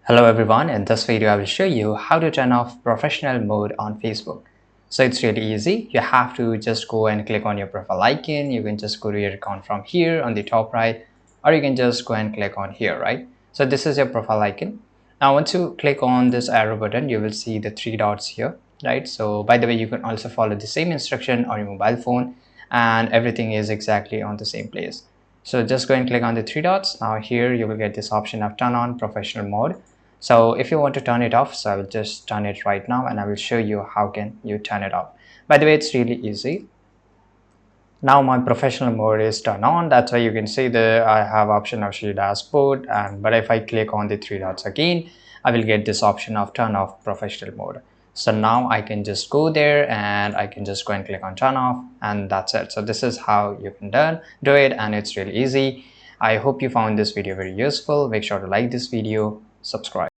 Hello everyone, in this video I will show you how to turn off professional mode on Facebook. So it's really easy. You have to just go and click on your profile icon. You can just go to your account from here on the top right, or you can just go and click on here, right? So this is your profile icon. Now once you click on this arrow button, you will see the three dots here, right? So by the way, you can also follow the same instruction on your mobile phone and everything is exactly on the same place. So just go and click on the three dots. Now here you will get this option of turn on professional mode. So if you want to turn it off, so I will just turn it right now and I will show you how can you turn it off. By the way, it's really easy. Now my professional mode is turned on. That's why you can see that I have option of show dashboard, and but if I click on the three dots again, I will get this option of turn off professional mode. So now I can just go there and I can just go and click on turn off, and that's it. So this is how you can do it, and it's really easy. I hope you found this video very useful. Make sure to like this video, subscribe.